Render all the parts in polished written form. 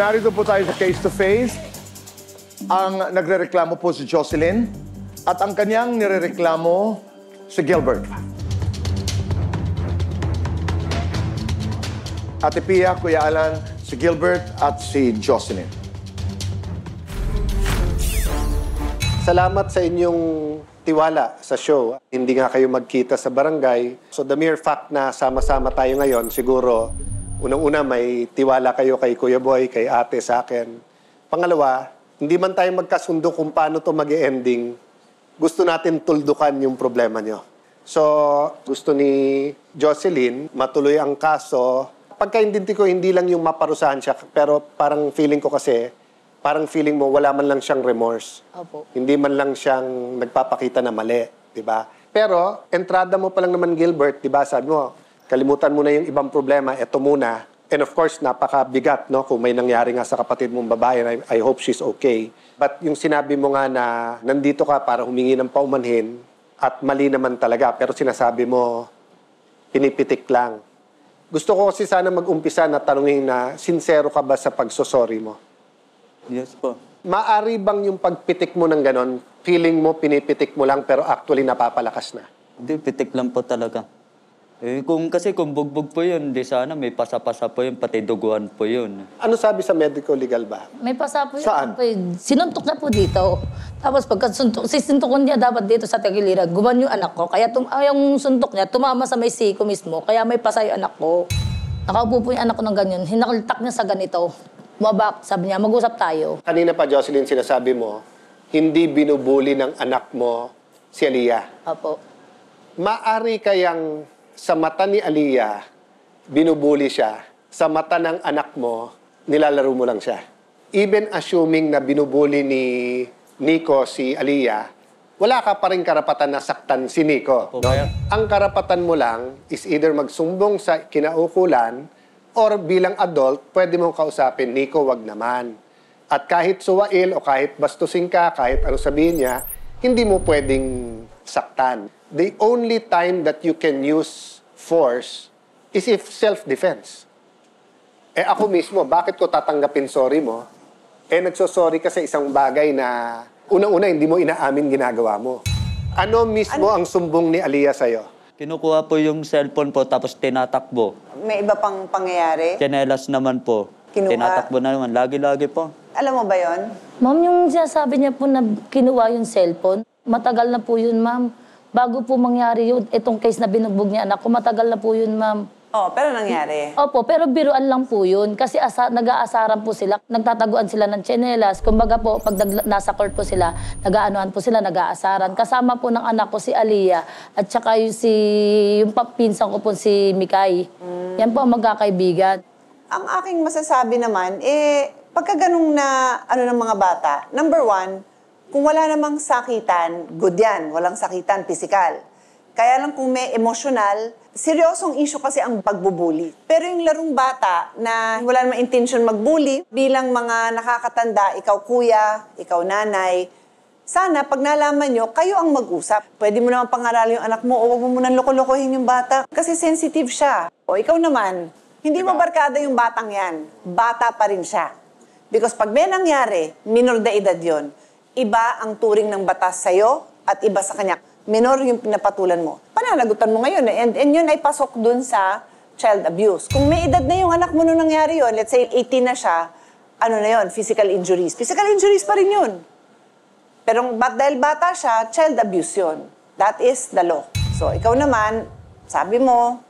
Narito po tayo sa face-to-face. Ang nagrereklamo po si Jocelyn at ang kanyang nirereklamo si Gilbert. Ate Pia, Kuya Alan, si Gilbert at si Jocelyn. Salamat sa inyong tiwala sa show. Hindi nga kayo magkita sa barangay. So the mere fact na sama-sama tayo ngayon, siguro, unang-una may tiwala kayo kay Kuya Boy, kay ate sa akin. Pangalawa, hindi man tayo magkasundo kung paano to mag-ending, gusto natin tuldukan yung problema nyo. So, gusto ni Jocelyn, matuloy ang kaso. Pagkaintindi ko, hindi lang yung maparusahan siya, pero parang feeling ko kasi, parang feeling mo wala man lang siyang remorse. Opo. Hindi man lang siyang nagpapakita na mali, di ba? Pero, entrada mo pa lang naman, Gilbert, di ba? Sabi mo, kalimutan mo na yung ibang problema, eto muna. And of course, napakabigat, no? Kung may nangyari nga sa kapatid mong babae, and I hope she's okay. But yung sinabi mo nga na nandito ka para humingi ng paumanhin, at mali naman talaga, pero sinasabi mo, pinipitik lang. Gusto ko kasi sana mag-umpisa na tanungin na, sincero ka ba sa pagsosorry mo? Yes po. Maari bang yung pagpitik mo ng ganon, feeling mo pinipitik mo lang pero actually napapalakas na? Hindi, pitik lang po talaga. Kung bugbog po yun, di sana may pasa-pasa po yun, pati duguan po yun. Ano sabi sa medical legal ba? May pasa po yun. Saan? Sinuntok na po dito. Tapos sisuntukon niya dapat dito sa tagiliran, guman yung anak ko. Kaya yung suntok niya, tumama sa may siko mismo. Kaya may pasa yung anak ko. Nakaupo po yung anak ko ng ganyan. Hinakultak niya sa ganito. Bumabak, sabi niya, mag-usap tayo. Kanina pa, Jocelyn, sinasabi mo, hindi binubuli ng anak mo si Aliyah. Opo. Maari kayang sa mata ni Aliyah, binubuli siya. Sa mata ng anak mo, nilalaro mo lang siya. Even assuming na binubuli ni Nico si Aliyah, wala ka pa rin karapatan na saktan si Nico. No? Ang karapatan mo lang is either magsumbong sa kinaukulan or bilang adult, pwede mong kausapin, Nico, wag naman. At kahit suwail o kahit bastusin ka, kahit ano sabihin niya, hindi mo pwedeng saktan. The only time that you can use force is if self-defense. Ako mismo, bakit ko tatanggapin sorry mo? Nagsosorry ka sa isang bagay na unang-una hindi mo inaamin ginagawa mo. Ano mismo ang sumbong ni Aliyah sa'yo? Kinukuha po yung cellphone po, tapos tinatakbo. May iba pang pangyayari? Tsinelas naman po. Kinuha? Tinatakbo na naman, lagi-lagi po. Alam mo ba yon? Ma'am, yung sinasabi niya po na kinuha yung cellphone, matagal na po yun, ma'am. Bago po mangyari yun, itong case na binugbog niya anak ko, matagal na po yun, ma'am. Oh, pero nangyari. Opo, pero biruan lang po yun. Kasi nag-aasaran po sila. Nagtataguan sila ng tsinelas. Kumbaga po, pag nasa court po sila, nag-aanoan po sila, nag-aasaran. Kasama po ng anak ko si Aliyah at saka yung pinsan ko po si Mikay. Yan po ang magkakaibigan. Ang aking masasabi naman, pagka ganung na ng mga bata, number one, kung wala namang sakitan, good yan. Walang sakitan, physical. Kaya lang kung may emotional, seryosong issue kasi ang pagbubuli. Pero yung larong bata na wala namang intention magbuli, bilang mga nakakatanda, ikaw kuya, ikaw nanay, sana pag nalaman nyo, kayo ang mag-usap. Pwede mo naman pangaralin yung anak mo o wag mo munang loko-lokohin yung bata kasi sensitive siya. O ikaw naman, hindi mo barkada yung batang yan. Bata pa rin siya. Because pag may nangyari, minor de edad yon. Iba ang turing ng batas sa'yo at iba sa kanya. Minor yung pinapatulan mo. Pananagutan mo ngayon. And yun ay pasok dun sa child abuse. Kung may edad na yung anak mo nung nangyari yun, let's say 18 na siya, ano na yun? Physical injuries. Physical injuries pa rin yun. Pero dahil bata siya, child abuse yun. That is the law. So ikaw naman, sabi mo,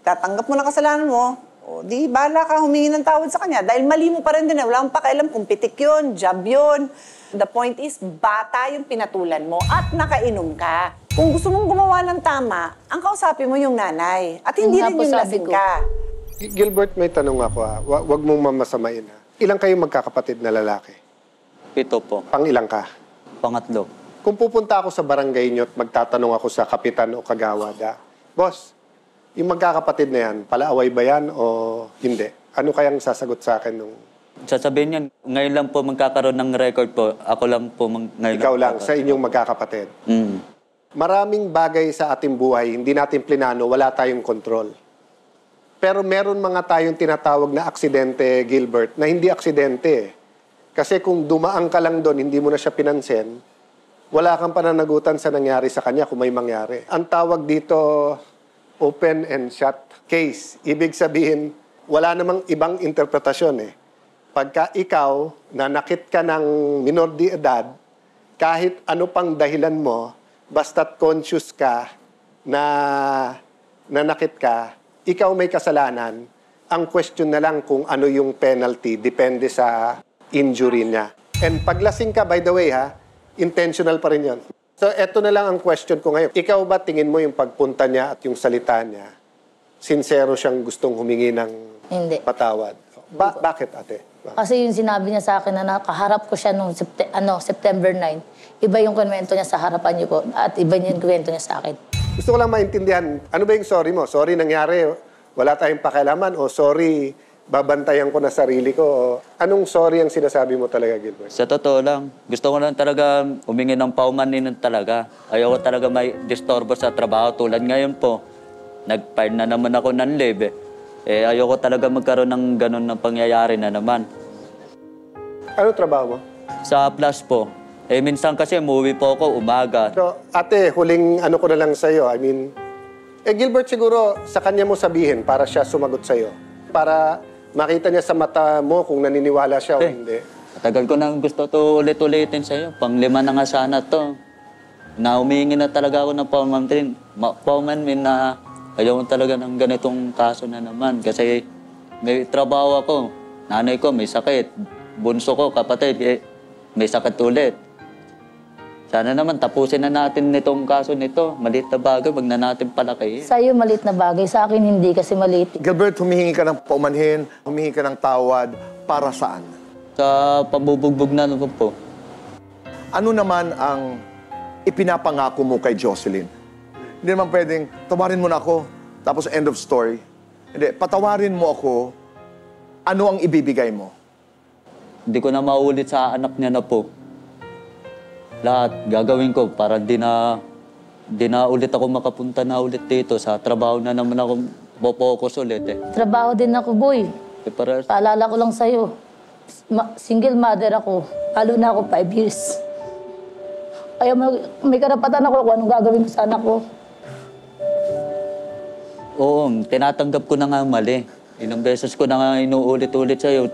tatanggap mo na kasalanan mo, o di bahala ka humingi ng tawad sa kanya. Dahil mali mo pa rin din. Wala kang pakialam kung pitik yun, job yun. The point is, bata yung pinatulan mo at nakainom ka. Kung gusto mong gumawa ng tama, ang kausapin mo yung nanay. At hindi rin yung lasing ka. Gilbert, may tanong ako. Wag mong mamasamain. Ilang kayo magkakapatid na lalaki? 7 po. Pang ilang ka? Pangatlo. Kung pupunta ako sa barangay nyo at magtatanong ako sa kapitan o kagawad, Boss, yung magkakapatid na yan, palaaway ba yan o hindi? Ano kayang sasagot sa akin nung... Sasabihin niyan, ngayon lang po magkakaroon ng record po. Ako lang po ngayon. Ikaw lang, sa inyong magkakapatid. Maraming bagay sa ating buhay, hindi natin plinano, wala tayong kontrol. Pero meron mga tayong tinatawag na aksidente, Gilbert, na hindi aksidente. Kasi kung dumaan ka lang doon, hindi mo na siya pinansin, wala kang pananagutan sa nangyari sa kanya kung may mangyari. Ang tawag dito, open and shut case. Ibig sabihin, wala namang ibang interpretasyon eh. Pagka ikaw, nanakit ka ng minor de edad, kahit ano pang dahilan mo, basta't conscious ka na nanakit ka, ikaw may kasalanan. Ang question na lang kung ano yung penalty, depende sa injury niya. And paglasing ka, by the way ha, intentional pa rin yun. So, eto na lang ang question ko ngayon. Ikaw ba tingin mo yung pagpunta niya at yung salita niya, sincero siyang gustong humingi ng Hindi. patawad? Bakit, ate? Kasi yung sinabi niya sa akin na nakaharap ko siya noong September 9, iba yung kwento niya sa harapan niyo po at iba yung kwento niya sa akin. Gusto ko lang maintindihan, ano ba yung sorry mo? Sorry nangyari, wala tayong pakialaman, o sorry, babantayan ko na sarili ko, o anong sorry ang sinasabi mo talaga, Gilbert? Sa totoo lang, gusto ko lang talaga humingi ng paumanin talaga. Ayaw ko talaga may disturbo sa trabaho. Tulad ngayon po, nag-file na naman ako ng leave. Ayaw ko talaga magkaroon ng ganun ng pangyayari na naman. Ano trabaho mo? Sa Plus po, minsan kasi umuwi po ako umaga. So, ate, huling ano ko na lang sa'yo, Gilbert, siguro sa kanya mo sabihin para siya sumagot sa'yo. Para makita niya sa mata mo kung naniniwala siya o hindi. Matagal ko nang gusto to ulit-ulitin sa'yo. Pang-5 na nga sana to. Na humingi na talaga ako ng paumanmin na ayaw ko talaga ng ganitong kaso na naman. Kasi may trabaho ako. Nanay ko may sakit. Bunso ko, kapatid, may sakit ulit. Sana naman tapusin na natin nitong kaso nito. Maliit na bagay, wag na natin palakihin. Sa'yo maliit na bagay, sa akin hindi kasi maliit. Gilbert, humihingi ka ng paumanhin, humihingi ka ng tawad, para saan? Sa pabubugbog na naman po. Ano naman ang ipinapangako mo kay Jocelyn? Hindi naman pwedeng, tawarin mo na ako, tapos end of story. Hindi, patawarin mo ako, ano ang ibibigay mo? Hindi ko na maulit sa anak niya na po. Lahat gagawin ko para di na ulit ako makapunta na ulit dito. Sa trabaho na naman ako popokus ulit eh. Trabaho din ako, boy. Para Paalala ko lang sa'yo, single mother ako. Lalo na ako 5 years. Kaya may karapatan ako kung anong gagawin ko sa anak ko. oo, tinatanggap ko na nga mali. Ilang beses ko na nga inuulit-ulit sa'yo.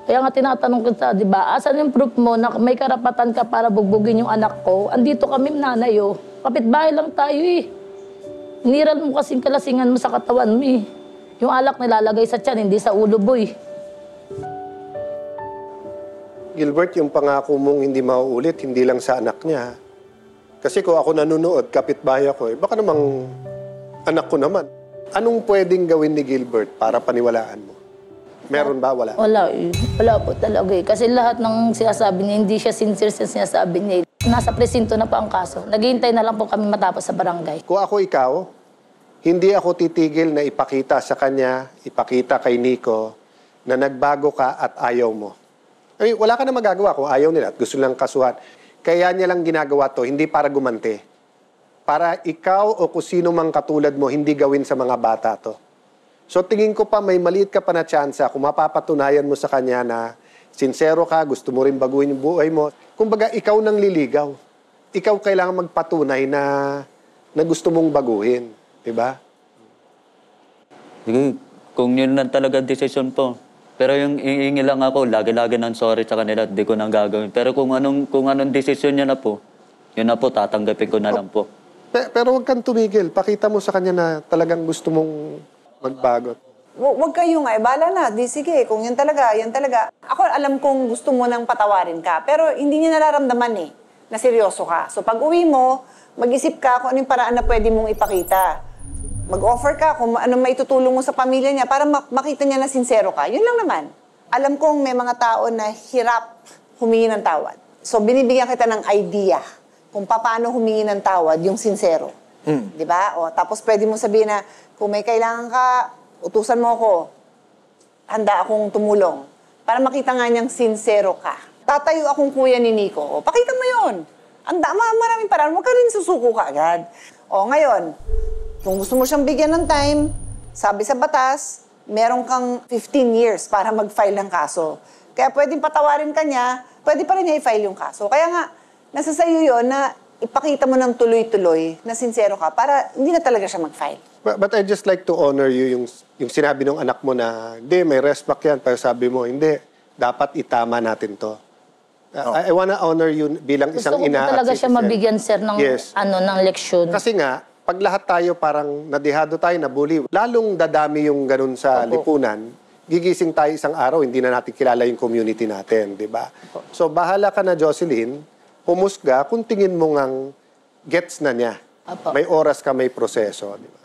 Kaya nga tinatanong kita, di ba, asan yung proof mo na may karapatan ka para bugbugin yung anak ko? Andito kami, nanay, oh. Kapitbahay lang tayo, eh. Niral mo kasing kalasingan mo sa katawan mo, eh. Yung alak nilalagay sa tiyan, hindi sa ulo, boy. Gilbert, yung pangako mong hindi mauulit, hindi lang sa anak niya. Kasi kung ako nanonood, kapitbahay ako, baka namang anak ko naman. Anong pwedeng gawin ni Gilbert para paniwalaan mo? Meron ba? Wala? Wala, eh. Wala po talaga, eh. Kasi lahat ng sinasabi niya, hindi siya sincere sa sinasabi niya. Nasa presinto na pa ang kaso. Naghihintay na lang po kami matapos sa barangay. Kung ako ikaw, hindi ako titigil na ipakita sa kanya, ipakita kay Nico, na nagbago ka at ayaw mo. I mean, wala ka na magagawa kung ayaw nila at gusto nilang kasuhan. Kaya niya lang ginagawa to, hindi para gumante. Para ikaw o kung sino mang katulad mo, hindi gawin sa mga bata to. So tingin ko pa may maliit ka pa na tsansa kung mapapatunayan mo sa kanya na sincero ka, gusto mo rin baguhin yung buhay mo. Kumbaga, ikaw nang liligaw. Ikaw kailangan magpatunay na gusto mong baguhin. Diba? Sige, kung yun lang talaga decision po. Pero yung iingi lang ako, lagi-lagi ng sorry sa kanila at di ko nang gagawin. Pero kung anong decision niya na po, yun na po, tatanggapin ko na lang po. Pero huwag kang tumigil. Pakita mo sa kanya na talagang gusto mong magbago. Huwag kayo nga, bala na. Di sige, kung yan talaga, yan talaga. Ako alam kong gusto mo nang patawarin ka, pero hindi niya nararamdaman na seryoso ka. So pag uwi mo, mag-isip ka kung anong paraan na pwede mong ipakita. Mag-offer ka kung anong maitutulong mo sa pamilya niya para makita niya na sincero ka. Yun lang naman. Alam kong may mga tao na hirap humingi ng tawad. So binibigyan kita ng idea kung paano humingi ng tawad yung sincero. Di ba? O, tapos pwede mo sabihin na kung may kailangan ka, utusan mo ako. Handa akong tumulong. Para makita nga niyang sincero ka. Tatayo akong kuya ni Nico. O, pakita mo yun. Maraming paraan. Huwag ka rin susuko ka agad. O, ngayon, kung gusto mo siyang bigyan ng time, sabi sa batas, meron kang 15 years para mag-file ng kaso. Kaya pwedeng patawarin ka niya, pwede pa rin niya i-file yung kaso. Kaya nga, nasa sayo yun na ipakita mo ng tuloy-tuloy na sincero ka para hindi na talaga siya mag-file. But I just like to honor you yung sinabi ng anak mo na, hindi, may respect yan. Pero sabi mo, hindi, dapat itama natin to. I wanna honor you bilang isang ina. Gusto ko talaga siya mabigyan, sir, ng, ng leksyon. Kasi nga, pag lahat tayo parang nadihado tayo, nabuli, lalong dadami yung ganun sa lipunan, gigising tayo isang araw, hindi na natin kilala yung community natin, di ba? So, bahala ka na, Jocelyn, humusga kung tingin mo ngang gets na niya. May oras ka, may proseso, di ba?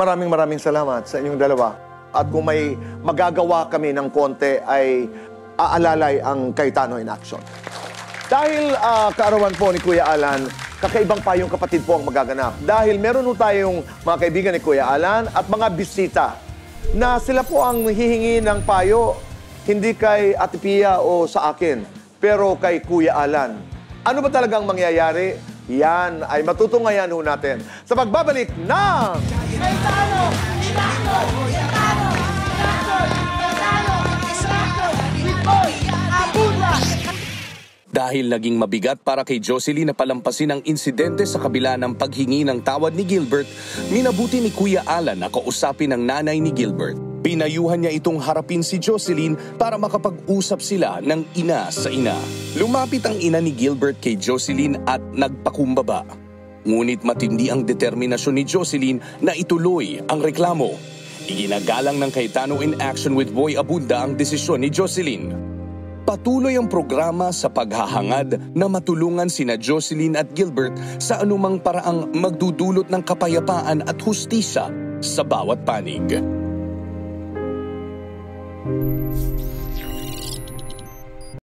Maraming salamat sa inyong dalawa. At kung may magagawa kami ng konti, ay aalalay ang Cayetano in Action. Dahil kaarawan po ni Kuya Alan, kakaibang payong kapatid po ang magaganap. Dahil meron po tayong mga kaibigan ni Kuya Alan at mga bisita na sila po ang hihingi ng payo, hindi kay Ate Pia o sa akin, pero kay Kuya Alan. Ano ba talagang mangyayari? Yan ay matutunghayan ho natin sa pagbabalik ng Cayetano in Action! Cayetano in Action! Cayetano in Action! With Boy Abunda! Dahil naging mabigat para kay Jocelyn na palampasin ang insidente sa kabila ng paghingi ng tawad ni Gilbert, minabuti ni Kuya Alan na kausapin ang nanay ni Gilbert. Pinayuhan niya itong harapin si Jocelyn para makapag-usap sila ng ina sa ina. Lumapit ang ina ni Gilbert kay Jocelyn at nagpakumbaba. Ngunit matindi ang determinasyon ni Jocelyn na ituloy ang reklamo. Iginagalang ng Cayetano in Action with Boy Abunda ang desisyon ni Jocelyn. Patuloy ang programa sa paghahangad na matulungan sina Jocelyn at Gilbert sa anumang paraang magdudulot ng kapayapaan at hustisya sa bawat panig.